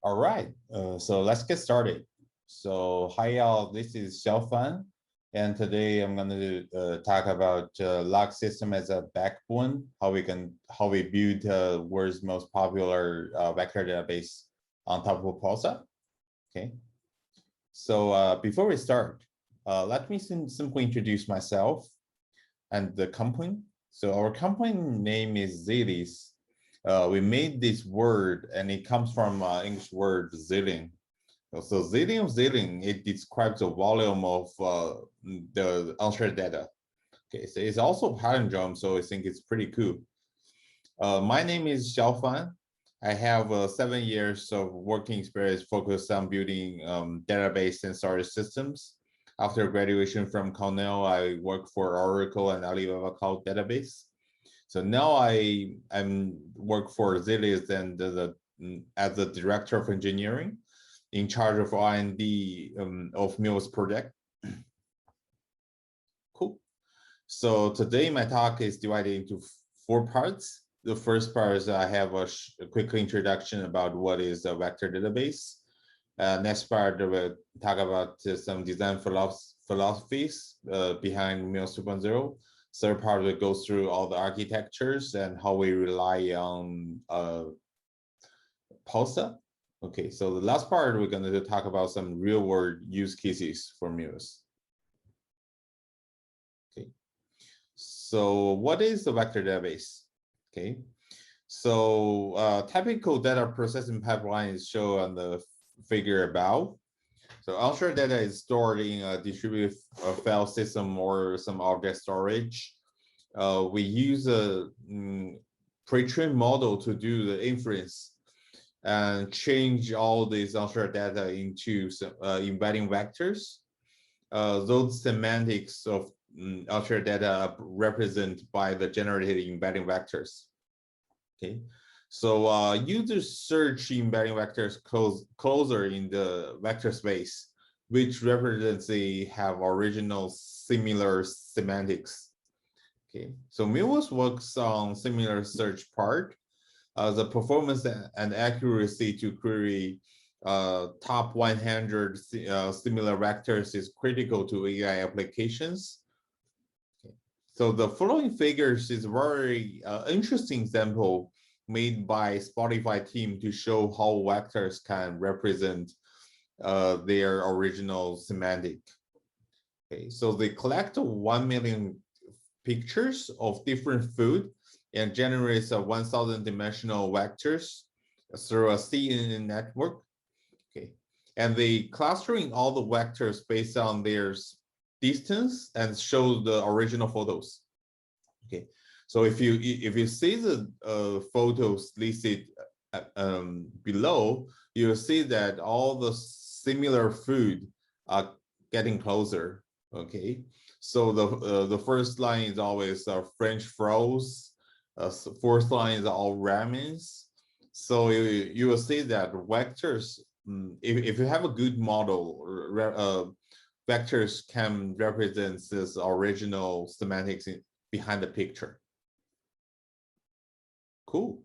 All right, so let's get started. So hi y'all, this is Xiaofan, and today I'm going to talk about log system as a backbone, how we build world's most popular vector database on top of Pulsar. Okay, so before we start, let me simply introduce myself and the company. So our company name is Zillies. We made this word, and it comes from English word zillion. So zillion, it describes the volume of the unstructured data. Okay, so it's also palindrome, so I think it's pretty cool. My name is Xiaofan. I have 7 years of working experience focused on building database and storage systems. After graduation from Cornell, I worked for Oracle and Alibaba Cloud Database. So now I work for Zillies and as the director of engineering, in charge of R&D of Milvus project. Cool. So today my talk is divided into 4 parts. The first part is I have a quick introduction about what is a vector database. Next part we'll talk about some design philosophies behind Milvus 2.0. Third part will go through all the architectures and how we rely on Pulsar. Okay, so the last part we're going to talk about some real-world use cases for Milvus. Okay, so what is the vector database? Okay, so typical data processing pipeline is shown on the figure above. So unstructured data is stored in a distributed file system or some object storage. We use a pre-trained model to do the inference and change all these unstructured data into embedding vectors. Those semantics of unstructured data are represented by the generated embedding vectors. Okay. So users search embedding vectors closer in the vector space, which represents they have original similar semantics. Okay, so Milvus works on similar search part. The performance and accuracy to query top 100 similar vectors is critical to AI applications. Okay. So the following figures is a very interesting example made by Spotify team to show how vectors can represent their original semantic. Okay, so they collect 1 million pictures of different food and generates 1,000 dimensional vectors through a CNN network. Okay, and they clustering all the vectors based on their distance and show the original photos. Okay. So if you see the photos listed below, you'll see that all the similar food are getting closer. Okay, so the first line is always French fries. Fourth line is all ramens. So you will see that vectors, if you have a good model, vectors can represent this original semantics behind the picture. Cool.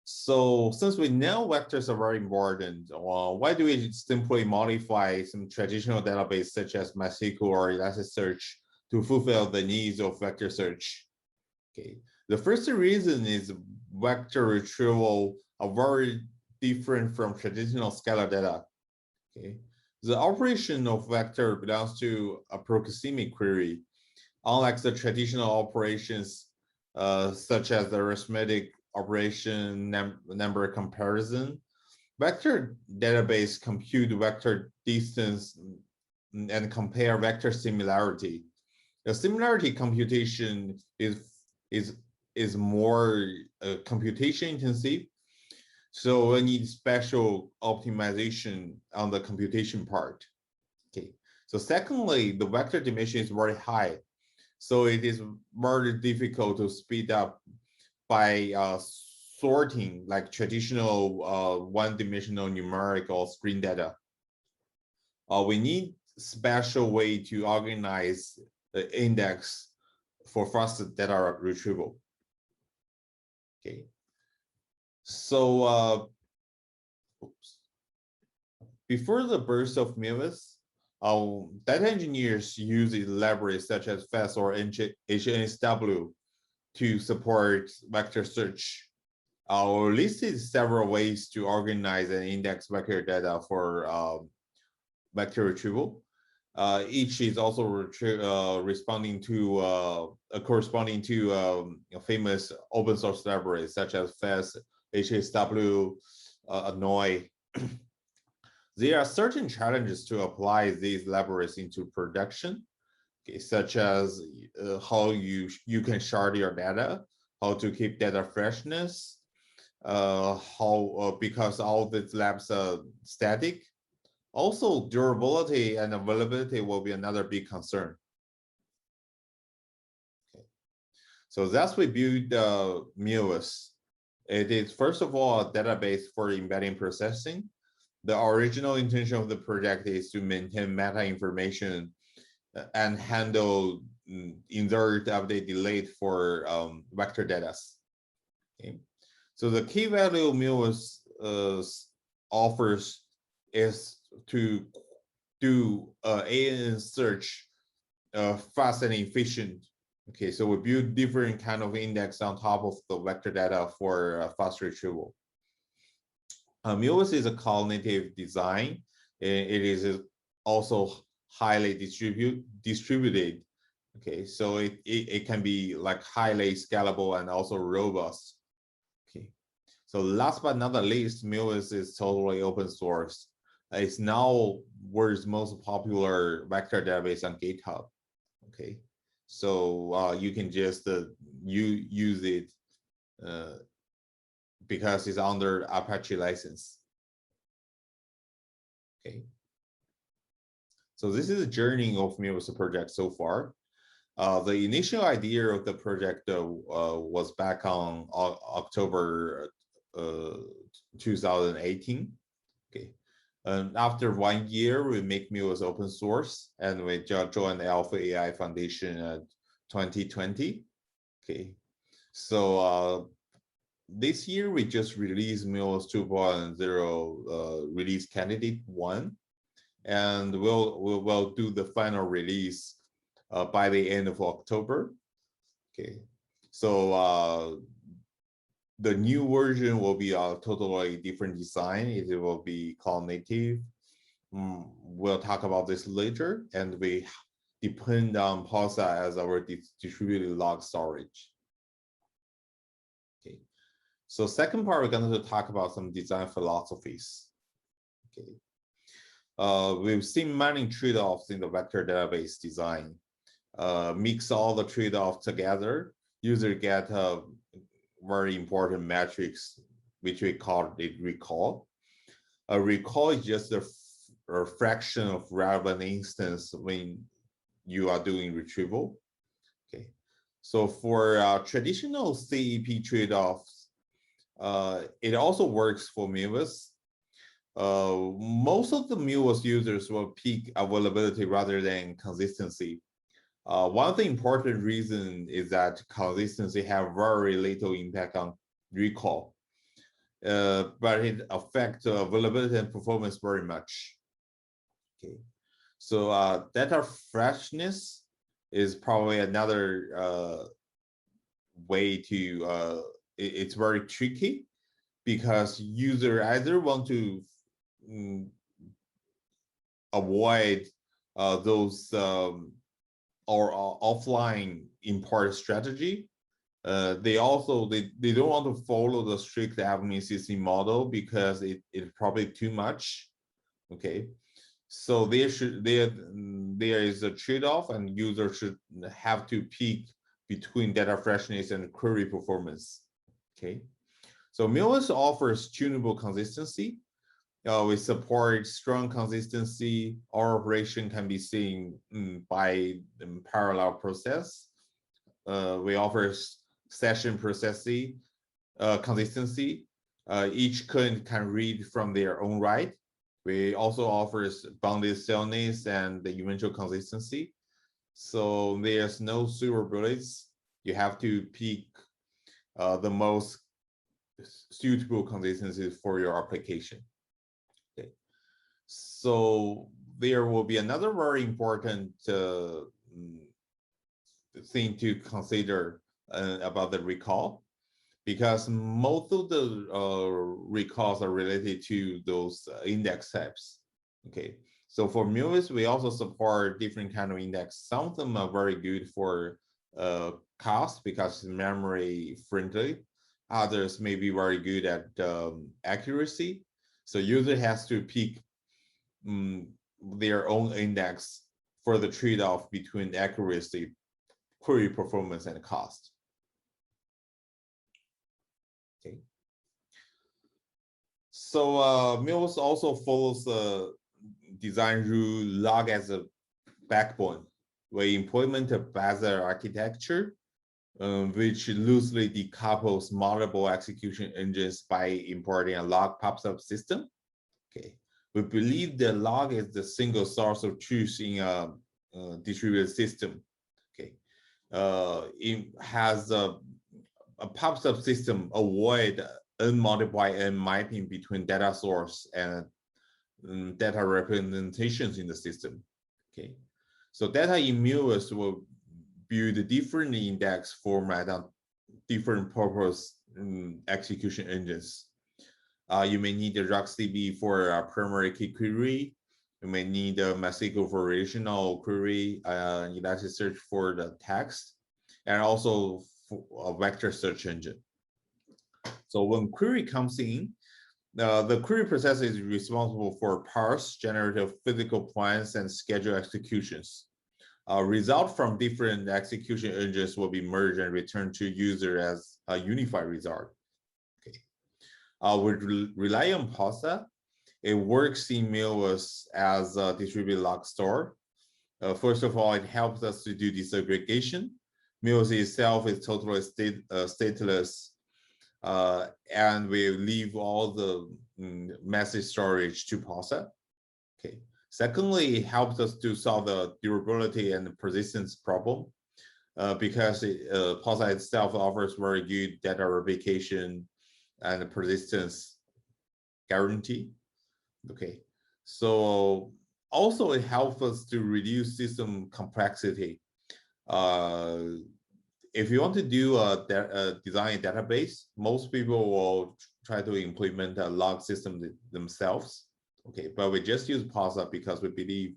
So since we know vectors are very important, why do we simply modify some traditional database such as MySQL or Elasticsearch to fulfill the needs of vector search? Okay, the first reason is vector retrieval are very different from traditional scalar data. Okay, the operation of vector belongs to a proximity query, unlike the traditional operations such as the arithmetic operation, number comparison. Vector database compute vector distance and compare vector similarity. The similarity computation is more computation intensive, so we need special optimization on the computation part. Okay. So secondly, the vector dimension is very high, so it is very difficult to speed up by sorting like traditional one-dimensional numeric or string data. We need special way to organize the index for faster data retrieval. Okay, so oops. Before the birth of Milvus, data engineers use libraries such as FAST or HNSW to support vector search. Listed several ways to organize and index vector data for vector retrieval. Each is also responding to corresponding to famous open source libraries such as FAST, HSW, Annoy. There are certain challenges to apply these libraries into production, okay, such as how you can shard your data, how to keep data freshness, because all of these labs are static. Also, durability and availability will be another big concern. Okay. So that's we build Milvus. It is first of all a database for embedding processing. The original intention of the project is to maintain meta information and handle insert, update, delete for vector data. Okay. So the key value Milvus offers is to do ANN search fast and efficient. Okay, so we build different kind of index on top of the vector data for fast retrieval. Milvus is a cloud-native design. It is also highly distributed. Okay, so it can be like highly scalable and also robust. Okay, so last but not the least, Milvus is totally open source. It's now world's most popular vector database on GitHub. Okay, so you can just use it because it's under Apache license. Okay, so this is the journey of Milvus project so far. The initial idea of the project was back on October 2018. Okay. And after 1 year, we make Milvus open source, and we joined the Alpha AI Foundation at 2020. Okay, so this year we just released Milvus 2.0 release candidate 1, and we'll do the final release by the end of October. Okay, so the new version will be a totally different design. It will be cloud native. We'll talk about this later, and we depend on Pulsar as our distributed log storage. Okay, so second part, we're going to talk about some design philosophies. Okay, we've seen many trade-offs in the vector database design. Mix all the trade-offs together, user get a very important metrics, which we call it recall. A recall is just a fraction of relevant instance when you are doing retrieval. Okay, so for traditional CEP trade-offs, it also works for Milvus. Most of the Milvus users will pick availability rather than consistency. One of the important reasons is that consistency have very little impact on recall, but it affects availability and performance very much. Okay, so data freshness is probably another way to, it's very tricky because user either want to avoid those or offline import strategy. They don't want to follow the strict admin model because it's probably too much. Okay, so there is a trade-off, and users should have to pick between data freshness and query performance. Okay, so Milvus offers tunable consistency. We support strong consistency. Our operation can be seen by the parallel process. We offer session processing consistency. Each client can read from their own right. We also offer bounded staleness and the eventual consistency. So there's no silver bullets. You have to pick the most suitable consistency for your application. So there will be another very important thing to consider about the recall, because most of the recalls are related to those index types. Okay, so for Milvus, we also support different kind of index. Some of them are very good for cost because it's memory friendly. Others may be very good at accuracy. So user has to pick their own index for the trade-off between accuracy, query performance, and cost. Okay. So Milvus also follows the design rule log as a backbone. We implement a Pulsar architecture, which loosely decouples multiple execution engines by importing a log pub-sub system. Okay, we believe the log is the single source of truth in a distributed system. Okay, it has a pub-sub system avoid n multiply n mapping between data source and data representations in the system. Okay, so data in Milvus will build different index format on different purpose execution engines. You may need a RockDB for a primary key query. You may need a MySQL for relational query, Elasticsearch for the text, and also for a vector search engine. So when query comes in, the query process is responsible for parse, generative physical plans, and schedule executions. Result from different execution engines will be merged and returned to user as a unified result. Okay. We rely on Pulsar. It works in Milvus as a distributed log store. First of all, it helps us to do disaggregation. Milvus itself is totally stateless, and we leave all the message storage to Pulsar. Okay. Secondly, it helps us to solve the durability and persistence problem, because Pulsar itself offers very good data replication and persistence guarantee. Okay, so also it helps us to reduce system complexity. If you want to do a design database, most people will try to implement a log system themselves. Okay, but we just use Pulsar because we believe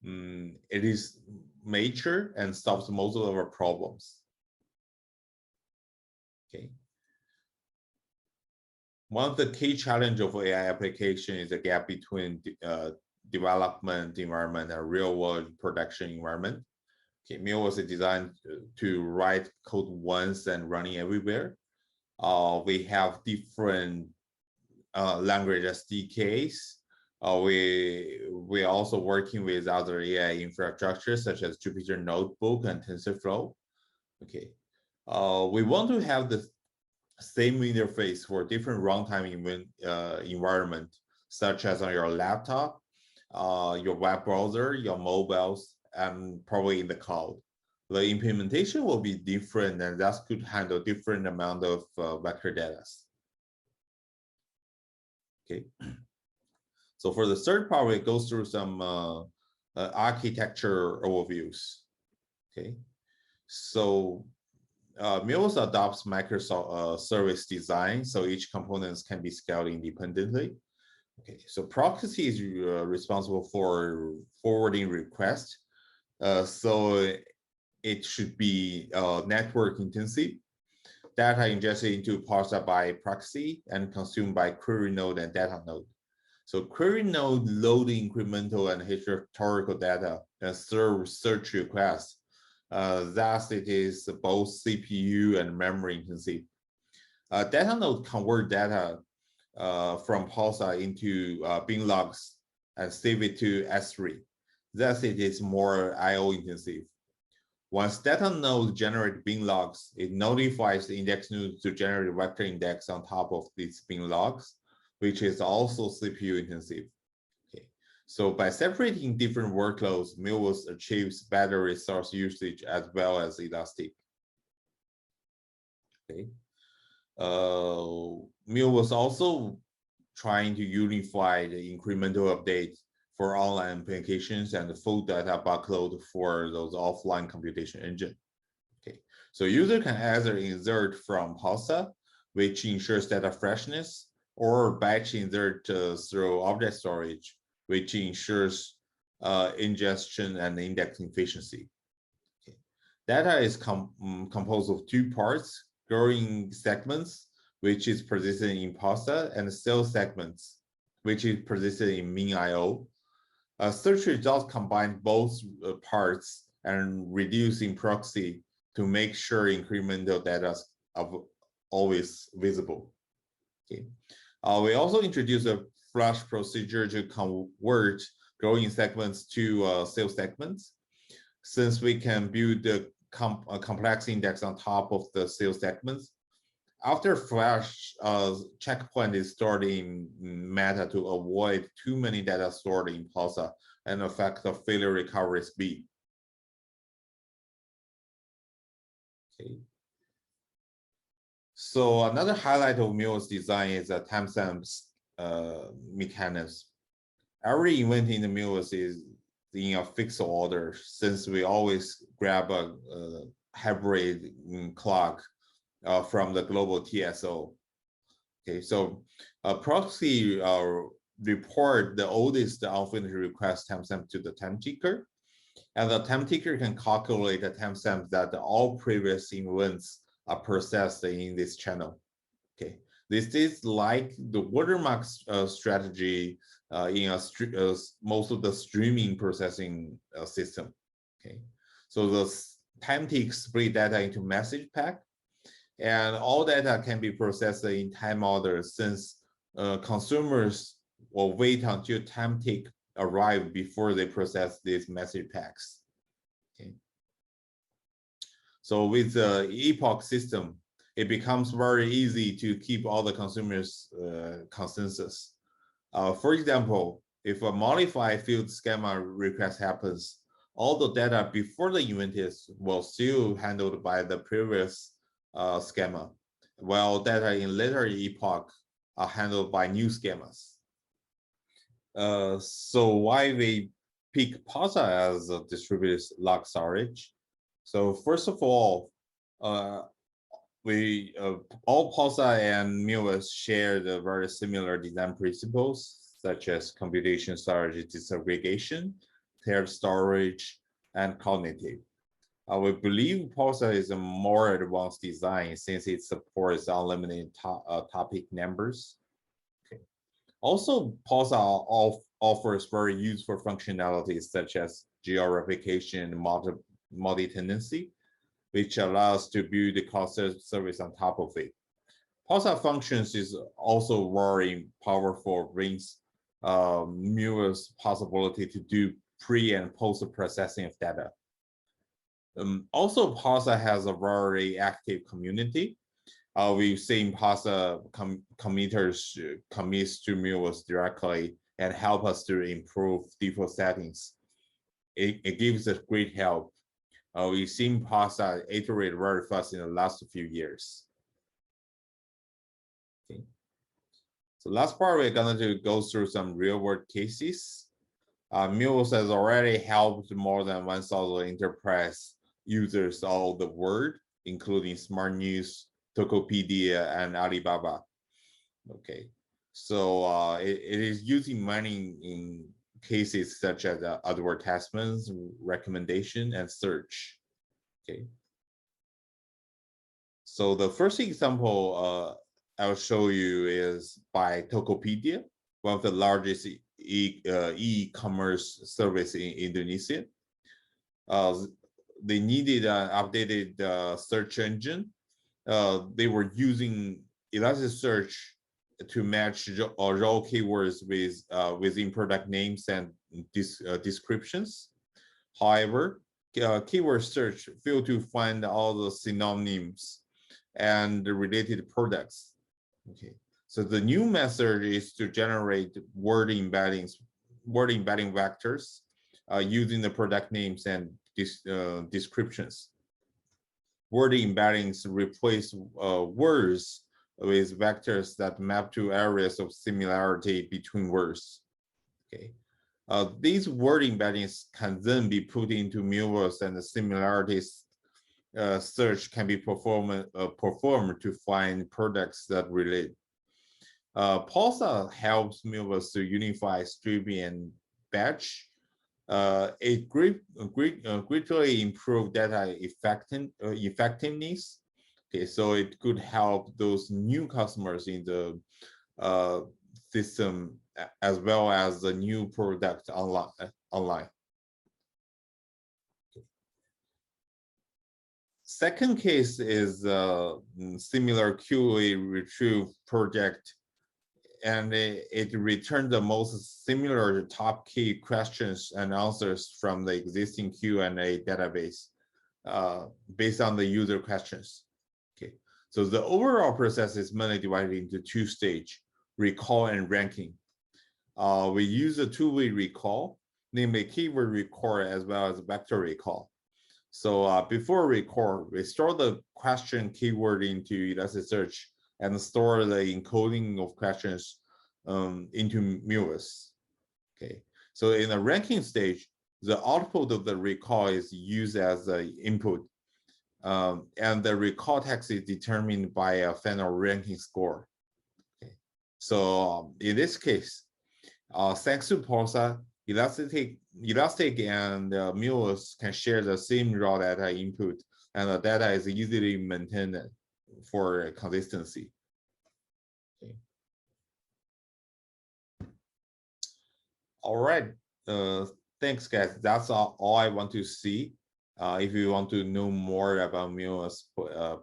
it is mature and solves most of our problems. Okay. One of the key challenges of AI application is the gap between development environment and real-world production environment. Okay, Milvus is designed to write code once and running everywhere. We have different language SDKs. We're also working with other AI infrastructures such as Jupyter Notebook and TensorFlow. Okay, we want to have the same interface for different runtime environment, such as on your laptop, your web browser, your mobiles, and probably in the cloud. The implementation will be different, and that could handle different amount of vector data. Okay. So for the third part, it goes through some architecture overviews. Okay. So Milvus adopts microservice design, so each component can be scaled independently. Okay, so proxy is responsible for forwarding requests, so it should be network intensive. Data ingested into Pulsar by proxy and consumed by query node and data node. So query node load incremental and historical data and serve search requests. Thus, it is both CPU and memory intensive. Data node convert data from Pulsar into bin logs and save it to S3. Thus, it is more I/O intensive. Once data node generate bin logs, it notifies the index node to generate a vector index on top of these bin logs, which is also CPU intensive. So by separating different workloads, Milvus achieves better resource usage as well as elastic. Okay. Milvus also trying to unify the incremental update for online applications and full data buckload for those offline computation engine. Okay, so user can either insert from Pulsar, which ensures data freshness, or batch insert through object storage, which ensures ingestion and indexing efficiency. Okay. Data is composed of two parts: growing segments, which is persistent in Pulsar, and cell segments, which is persistent in min.io. Search results combine both parts and reduce in proxy to make sure incremental data are always visible. Okay. We also introduced a flush procedure to convert growing segments to cell segments. Since we can build a complex index on top of the cell segments, after flash, checkpoint is stored in meta to avoid too many data stored in Pulsar and affect the failure recovery speed. Okay. So another highlight of Milvus design is a timestamp mechanism. Every event in the Milvus is in a fixed order, since we always grab a hybrid clock from the global TSO. Okay, so proxy report the oldest unfinished request timestamp to the time ticker, and the time ticker can calculate the timestamp that all previous events are processed in this channel. Okay, this is like the watermark strategy in most of the streaming processing system. Okay, so the time tick split data into message pack, and all data can be processed in time order, since consumers will wait until time tick arrive before they process these message packs. Okay. So with the epoch system, it becomes very easy to keep all the consumers' consensus. For example, if a modified field schema request happens, all the data before the event is will still handled by the previous schema, while data in later epoch are handled by new schemas. So why we pick Pulsar as a distributed log storage? So first of all, all Pulsar and Milvus share the very similar design principles, such as computation storage disaggregation, paired storage, and cognitive. We believe Pulsar is a more advanced design since it supports unlimited topic numbers. Okay. Also, Pulsar offers very useful functionalities such as geo-replication and multi-tenancy, which allows to build the cluster service on top of it. Pulsar functions is also very powerful, brings Milvus possibility to do pre and post processing of data. Also, Pulsar has a very active community. We've seen Pulsar committers commit to Milvus directly and help us to improve default settings. It gives us great help. We've seen Pulsar iterate very fast in the last few years. Okay. So last part, we're going to go through some real-world cases. Milvus has already helped more than 1,000 enterprise users all over the world, including Smart News, Tokopedia, and Alibaba. Okay, so it is using many in cases such as advertisements, recommendation, and search. Okay. So the first example I'll show you is by Tokopedia, one of the largest e-commerce service in Indonesia. They needed an updated search engine. They were using Elasticsearch to match raw keywords with within product names and descriptions. However, keyword search failed to find all the synonyms and the related products. Okay, so the new method is to generate word embedding vectors using the product names and descriptions. Word embeddings replace words with vectors that map to areas of similarity between words. Okay, These word embeddings can then be put into Milvus, and the similarities search can be performed to find products that relate. Pulsar helps Milvus to unify stripping and batch. It greatly improved data effectiveness. Okay, so it could help those new customers in the system as well as the new product online. Second case is similar QA retrieve project, and it returned the most similar top key questions and answers from the existing Q&A database based on the user questions. Okay, so the overall process is mainly divided into two stages: recall and ranking. We use a two-way recall, namely keyword recall as well as vector recall. So before recall, we store the question keyword into Elasticsearch and store the encoding of questions into Milvus. Okay, so in the ranking stage, the output of the recall is used as the input, and the recall text is determined by a final ranking score. Okay, so in this case, thanks to Pulsar, Elastic and Milvus can share the same raw data input, and the data is easily maintained for consistency. Okay. All right, thanks guys. That's all I want to see. If you want to know more about Milvus,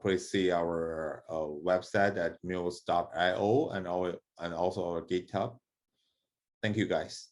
please see our website at milvus.io and also our GitHub. Thank you guys.